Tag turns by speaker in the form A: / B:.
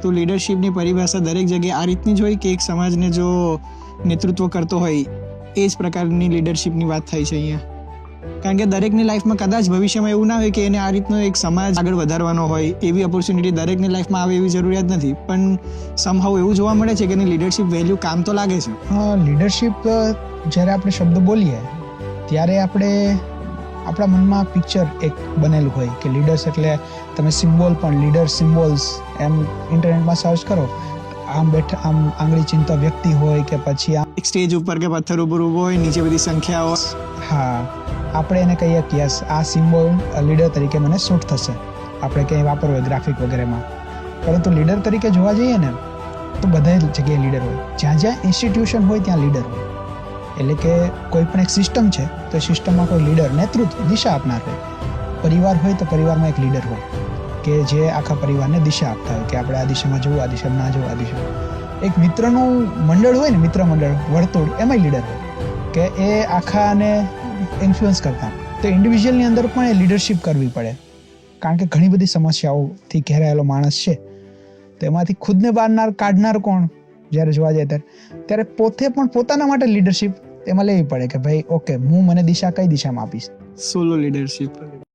A: તો લીડરશિપની પરિભાષા દરેક જગ્યાએ આ રીતની જ હોય કે એક સમાજને જો નેતૃત્વ કરતો હોય એ જ પ્રકારની લીડરશિપની વાત થાય છે અહીંયા? કારણ કે દરેકની લાઈફમાં કદાચ ભવિષ્યમાં એવું ના હોય કે એને આ રીતનો એક સમાજ આગળ વધારવાનો હોય, એવી ઓપોર્ચ્યુનિટી દરેકની લાઈફમાં આવે એવી જરૂરિયાત નથી, પણ સમહાઉ એવું જોવા મળે છે કે એની લીડરશિપ વેલ્યુ કામ તો લાગે છે.
B: લીડરશિપ જ્યારે આપણે શબ્દ બોલીએ ત્યારે આપણે આપણા મનમાં પિક્ચર એક બનેલું હોય કે લીડર્સ એટલે તમે સિમ્બોલ પણ લીડર સિમ્બોલ્સ એમ ઇન્ટરનેટમાં સર્ચ કરો, આમ બેઠા આમ આંગળી ચિંતા વ્યક્તિ હોય કે પછી આમ
A: એક સ્ટેજ ઉપર કે પથ્થર ઉપર ઊભો હોય, નીચે બધી સંખ્યાઓ.
B: હા, આપણે એને કહીએ કે યસ આ સિમ્બોલ લીડર તરીકે મને સૂટ થશે, આપણે ક્યાંય વાપરવું હોય ગ્રાફિક વગેરેમાં. પરંતુ લીડર તરીકે જોવા જઈએ ને તો બધા જગ્યાએ લીડર હોય. જ્યાં જ્યાં ઇન્સ્ટિટ્યુશન હોય ત્યાં લીડર હોય. એટલે કે કોઈ પણ એક સિસ્ટમ છે તો સિસ્ટમમાં કોઈ લીડર નેતૃત્વ દિશા આપનાર હોય. પરિવાર હોય તો પરિવારમાં એક લીડર હોય કે જે આખા પરિવારને દિશા આપતા હોય કે આપણે આ દિશામાં જવું, આ દિશામાં ના જવું, આ દિશામાં. એક મિત્રનું મંડળ હોય ને, મિત્ર મંડળ વર્તુળ, એમાંય લીડર હોય કે એ આખાને ઇન્ફ્લુઅન્સ કરતા. તો ઇન્ડિવિજ્યુઅલની અંદર પણ એ લીડરશિપ કરવી પડે, કારણ કે ઘણી બધી સમસ્યાઓથી ઘેરાયેલો માણસ છે. તો એમાંથી ખુદને બહાર કાઢનાર કોણ જ્યારે જોવા જાય ત્યારે પોતે પણ પોતાના માટે લીડરશિપ એમાં લેવી પડે કે ભાઈ ઓકે, હું મને દિશા કઈ દિશામાં આપીશ.
A: Solo leadership.